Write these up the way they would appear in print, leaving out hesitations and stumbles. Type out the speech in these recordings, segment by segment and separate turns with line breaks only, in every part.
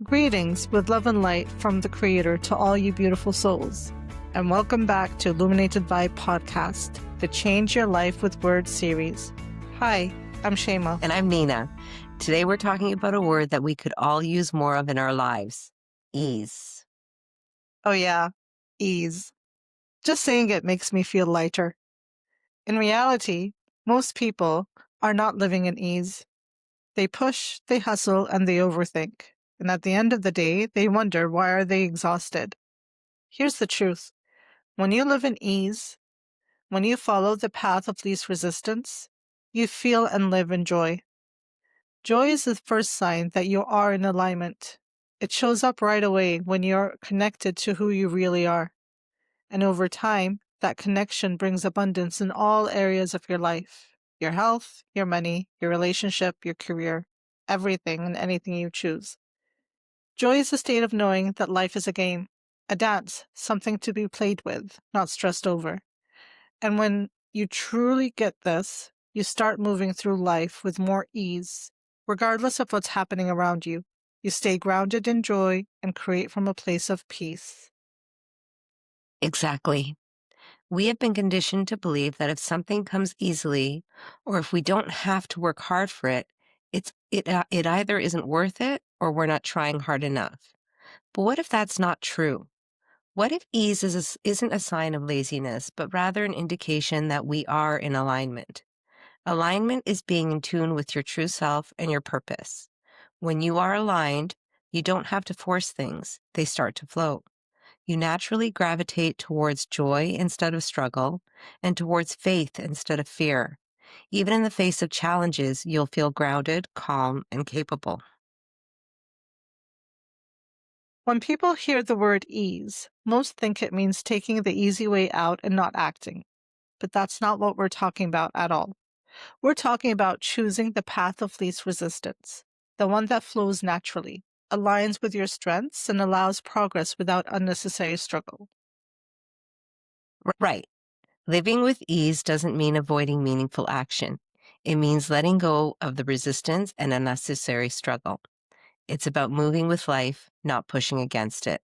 Greetings with love and light from the Creator to all you beautiful souls. And welcome back to Illuminated Vibe podcast, the Change Your Life with Words series. Hi, I'm Shema.
And I'm Nina. Today we're talking about a word that we could all use more of in our lives: ease.
Oh yeah, ease. Just saying it makes me feel lighter. In reality, most people are not living in ease. They push, they hustle, and they overthink. And at the end of the day, they wonder, why are they exhausted? Here's the truth. When you live in ease, when you follow the path of least resistance, you feel and live in joy. Joy is the first sign that you are in alignment. It shows up right away when you're connected to who you really are. And over time, that connection brings abundance in all areas of your life: your health, your money, your relationship, your career, everything and anything you choose. Joy is the state of knowing that life is a game, a dance, something to be played with, not stressed over. And when you truly get this, you start moving through life with more ease, regardless of what's happening around you. You stay grounded in joy and create from a place of peace.
Exactly. We have been conditioned to believe that if something comes easily, or if we don't have to work hard for it, it either isn't worth it or we're not trying hard enough. But what if that's not true? What if ease isn't a sign of laziness, but rather an indication that we are in alignment? Alignment is being in tune with your true self and your purpose. When you are aligned, you don't have to force things. They start to flow. You naturally gravitate towards joy instead of struggle and towards faith instead of fear. Even in the face of challenges, you'll feel grounded, calm, and capable.
When people hear the word ease, most think it means taking the easy way out and not acting. But that's not what we're talking about at all. We're talking about choosing the path of least resistance, the one that flows naturally, aligns with your strengths, and allows progress without unnecessary struggle.
Right. Living with ease doesn't mean avoiding meaningful action. It means letting go of the resistance and unnecessary struggle. It's about moving with life, not pushing against it.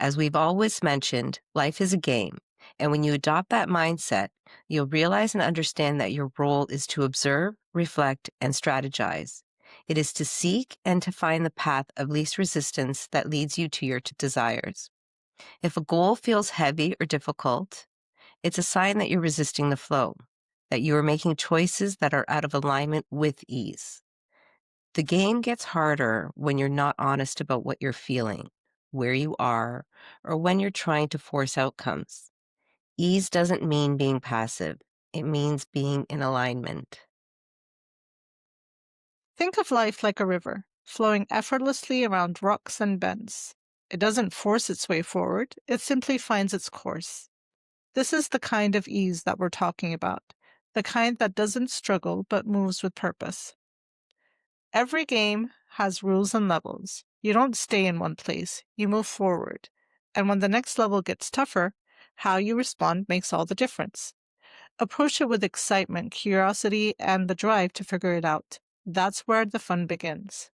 As we've always mentioned, life is a game. And when you adopt that mindset, you'll realize and understand that your role is to observe, reflect, and strategize. It is to seek and to find the path of least resistance that leads you to your desires. If a goal feels heavy or difficult, it's a sign that you're resisting the flow, that you are making choices that are out of alignment with ease. The game gets harder when you're not honest about what you're feeling, where you are, or when you're trying to force outcomes. Ease doesn't mean being passive. It means being in alignment.
Think of life like a river, flowing effortlessly around rocks and bends. It doesn't force its way forward, it simply finds its course. This is the kind of ease that we're talking about, the kind that doesn't struggle but moves with purpose. Every game has rules and levels. You don't stay in one place, you move forward. And when the next level gets tougher, how you respond makes all the difference. Approach it with excitement, curiosity, and the drive to figure it out. That's where the fun begins.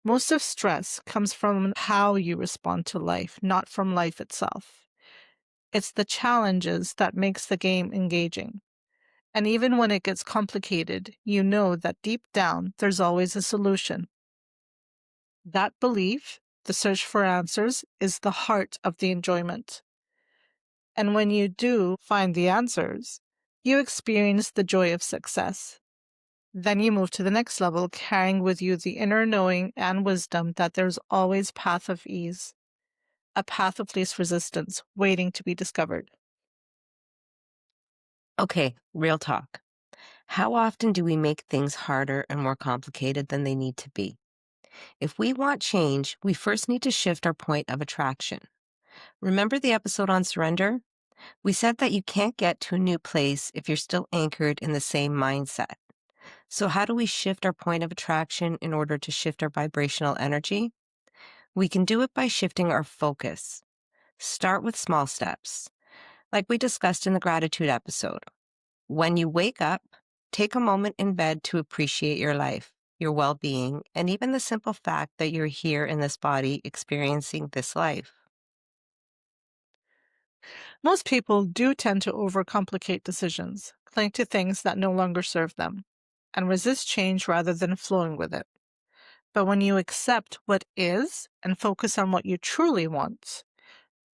Most of stress comes from how you respond to life, not from life itself. It's the challenges that makes the game engaging. And even when it gets complicated, you know that deep down there's always a solution. That belief, the search for answers, is the heart of the enjoyment. And when you do find the answers, you experience the joy of success. Then you move to the next level, carrying with you the inner knowing and wisdom that there's always path of ease, a path of least resistance waiting to be discovered.
Okay, real talk. How often do we make things harder and more complicated than they need to be? If we want change, we first need to shift our point of attraction. Remember the episode on surrender? We said that you can't get to a new place if you're still anchored in the same mindset. So how do we shift our point of attraction in order to shift our vibrational energy? We can do it by shifting our focus. Start with small steps, like we discussed in the gratitude episode. When you wake up, take a moment in bed to appreciate your life. your well being, and even the simple fact that you're here in this body experiencing this life.
Most people do tend to overcomplicate decisions, cling to things that no longer serve them, and resist change rather than flowing with it. But when you accept what is and focus on what you truly want,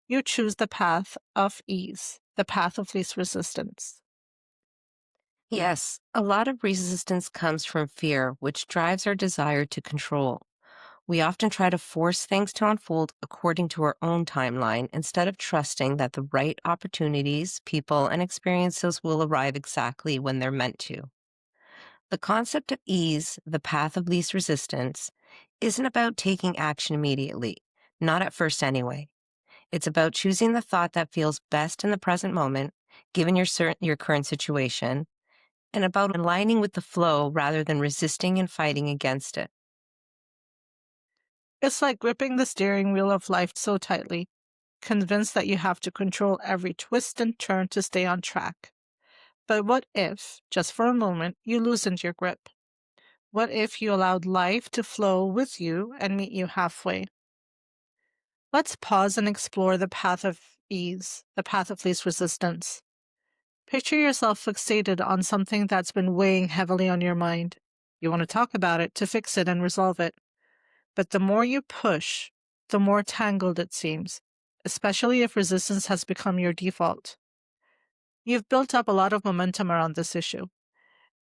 you choose the path of ease, the path of least resistance.
Yes, a lot of resistance comes from fear, which drives our desire to control. We often try to force things to unfold according to our own timeline instead of trusting that the right opportunities, people, and experiences will arrive exactly when they're meant to. The concept of ease, the path of least resistance, isn't about taking action immediately, not at first anyway. It's about choosing the thought that feels best in the present moment, given your current situation, and about aligning with the flow rather than resisting and fighting against it.
It's like gripping the steering wheel of life so tightly, convinced that you have to control every twist and turn to stay on track. But what if, just for a moment, you loosened your grip? What if you allowed life to flow with you and meet you halfway? Let's pause and explore the path of ease, the path of least resistance. Picture yourself fixated on something that's been weighing heavily on your mind. You want to talk about it to fix it and resolve it. But the more you push, the more tangled it seems, especially if resistance has become your default. You've built up a lot of momentum around this issue,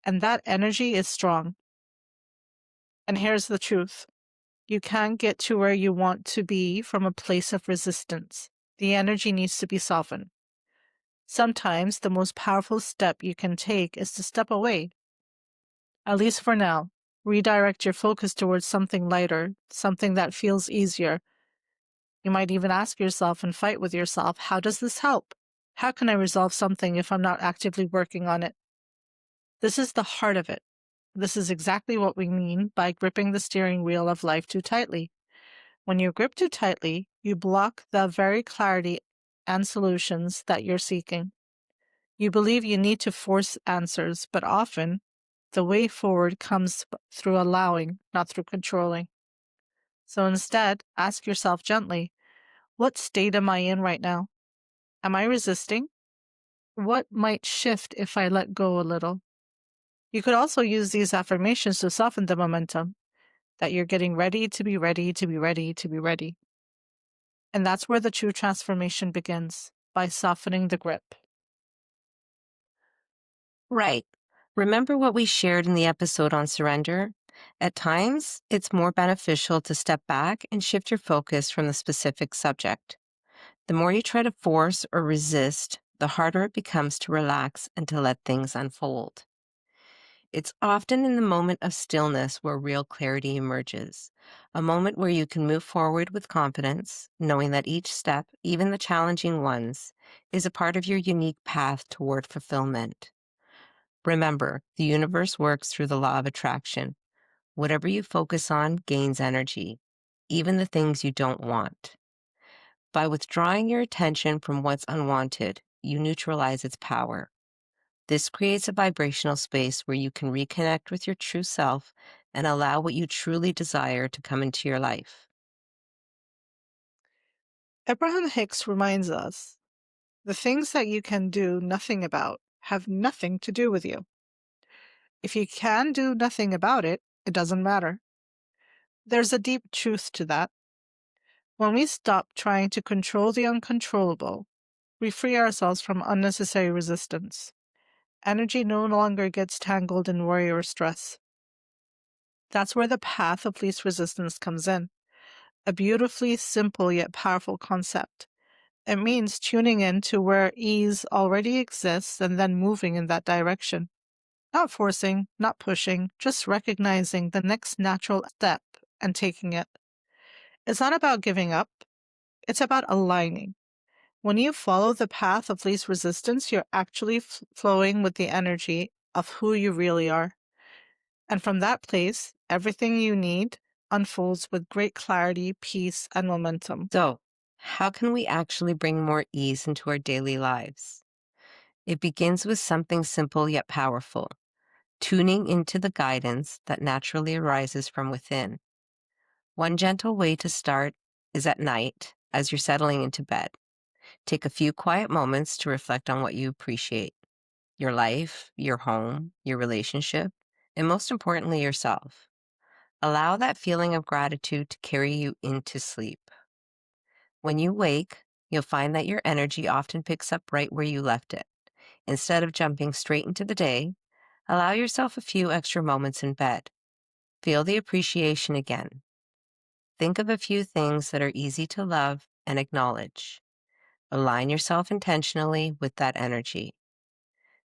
and that energy is strong. And here's the truth: you can't get to where you want to be from a place of resistance. The energy needs to be softened. Sometimes the most powerful step you can take is to step away, at least for now. Redirect your focus towards something lighter, something that feels easier. You might even ask yourself and fight with yourself, how does this help? How can I resolve something if I'm not actively working on it? This is the heart of it. This is exactly what we mean by gripping the steering wheel of life too tightly. When you grip too tightly, you block the very clarity and solutions that you're seeking. You believe you need to force answers, but often the way forward comes through allowing, not through controlling. So instead, ask yourself gently, what state am I in right now? Am I resisting? What might shift if I let go a little? You could also use these affirmations to soften the momentum, that you're getting ready to be ready to be ready to be ready. And that's where the true transformation begins, by softening the grip.
Right. Remember what we shared in the episode on surrender? At times, it's more beneficial to step back and shift your focus from the specific subject. The more you try to force or resist, the harder it becomes to relax and to let things unfold. It's often in the moment of stillness where real clarity emerges, a moment where you can move forward with confidence, knowing that each step, even the challenging ones, is a part of your unique path toward fulfillment. Remember, the universe works through the law of attraction. Whatever you focus on gains energy, even the things you don't want. By withdrawing your attention from what's unwanted, you neutralize its power. This creates a vibrational space where you can reconnect with your true self and allow what you truly desire to come into your life.
Abraham Hicks reminds us, the things that you can do nothing about have nothing to do with you. If you can do nothing about it, it doesn't matter. There's a deep truth to that. When we stop trying to control the uncontrollable, we free ourselves from unnecessary resistance. Energy no longer gets tangled in worry or stress. That's where the path of least resistance comes in, a beautifully simple yet powerful concept. It means tuning in to where ease already exists and then moving in that direction. Not forcing, not pushing, just recognizing the next natural step and taking it. It's not about giving up, it's about aligning. When you follow the path of least resistance, you're actually flowing with the energy of who you really are. And from that place, everything you need unfolds with great clarity, peace, and momentum.
So, how can we actually bring more ease into our daily lives? It begins with something simple yet powerful: tuning into the guidance that naturally arises from within. One gentle way to start is at night as you're settling into bed. Take a few quiet moments to reflect on what you appreciate: your life, your home, your relationship, and most importantly, yourself. Allow that feeling of gratitude to carry you into sleep. When you wake, you'll find that your energy often picks up right where you left it. Instead of jumping straight into the day, allow yourself a few extra moments in bed. Feel the appreciation again. Think of a few things that are easy to love and acknowledge. Align yourself intentionally with that energy.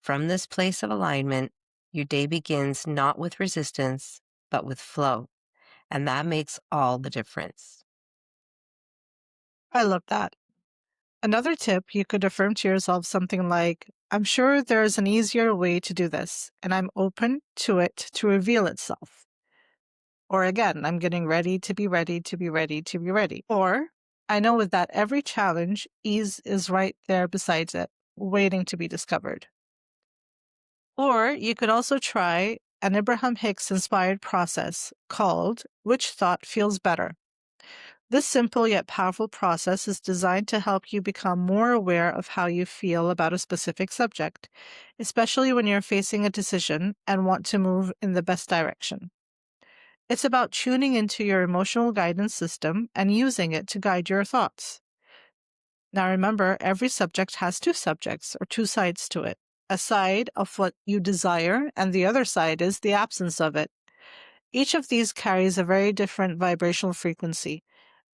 From this place of alignment, your day begins not with resistance, but with flow, and that makes all the difference.
I love that. Another tip, you could affirm to yourself something like, I'm sure there's an easier way to do this, and I'm open to it to reveal itself. Or again, I'm getting ready to be ready to be ready to be ready. Or I know with that every challenge, ease is right there beside it, waiting to be discovered. Or you could also try an Abraham Hicks inspired process called Which Thought Feels Better? This simple yet powerful process is designed to help you become more aware of how you feel about a specific subject, especially when you're facing a decision and want to move in the best direction. It's about tuning into your emotional guidance system and using it to guide your thoughts. Now remember, every subject has two subjects or two sides to it. A side of what you desire, and the other side is the absence of it. Each of these carries a very different vibrational frequency,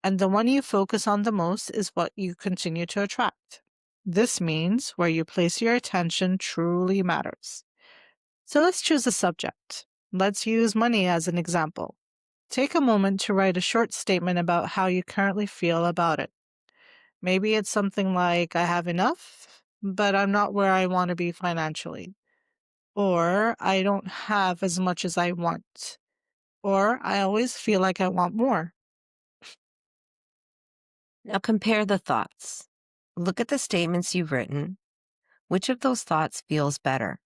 and the one you focus on the most is what you continue to attract. This means where you place your attention truly matters. So let's choose a subject. Let's use money as an example. Take a moment to write a short statement about how you currently feel about it. Maybe it's something like, I have enough, but I'm not where I want to be financially. Or I don't have as much as I want. Or I always feel like I want more.
Now compare the thoughts. Look at the statements you've written. Which of those thoughts feels better?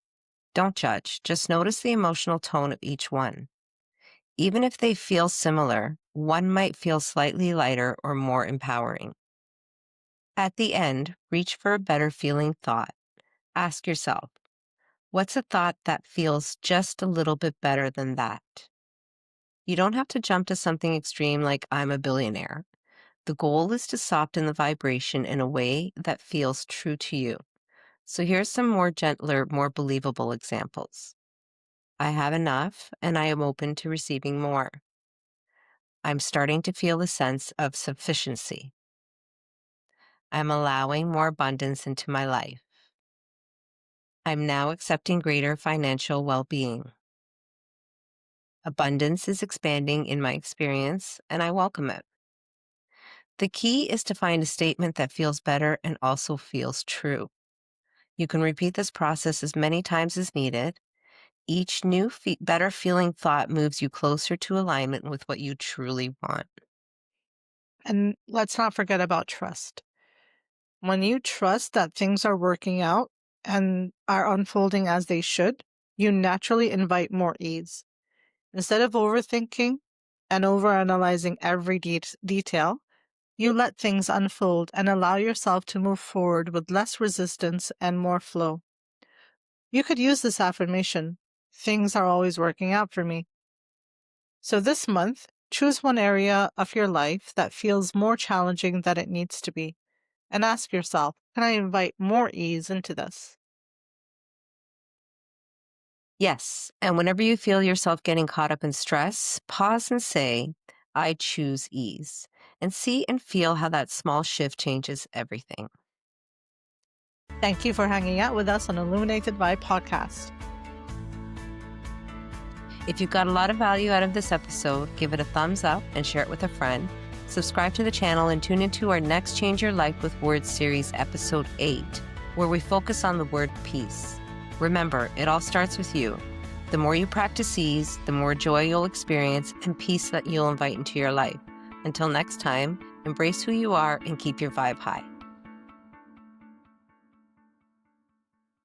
Don't judge, just notice the emotional tone of each one. Even if they feel similar, one might feel slightly lighter or more empowering. At the end, reach for a better feeling thought. Ask yourself, what's a thought that feels just a little bit better than that? You don't have to jump to something extreme like I'm a billionaire. The goal is to soften the vibration in a way that feels true to you. So here's some more gentler, more believable examples. I have enough and I am open to receiving more. I'm starting to feel a sense of sufficiency. I'm allowing more abundance into my life. I'm now accepting greater financial well-being. Abundance is expanding in my experience and I welcome it. The key is to find a statement that feels better and also feels true. You can repeat this process as many times as needed. Each new better feeling thought moves you closer to alignment with what you truly want.
And let's not forget about trust. When you trust that things are working out and are unfolding as they should, you naturally invite more ease. Instead of overthinking and overanalyzing every detail, you let things unfold and allow yourself to move forward with less resistance and more flow. You could use this affirmation: things are always working out for me. So this month, choose one area of your life that feels more challenging than it needs to be, and ask yourself, can I invite more ease into this?
Yes, and whenever you feel yourself getting caught up in stress, pause and say, I choose ease, and see and feel how that small shift changes everything.
Thank you for hanging out with us on Illuminated Vibe podcast.
If you got a lot of value out of this episode, give it a thumbs up and share it with a friend. Subscribe to the channel and tune into our next Change Your Life with Words series, episode 8, where we focus on the word peace. Remember, it all starts with you. The more you practice ease, the more joy you'll experience and peace that you'll invite into your life. Until next time, embrace who you are and keep your vibe high.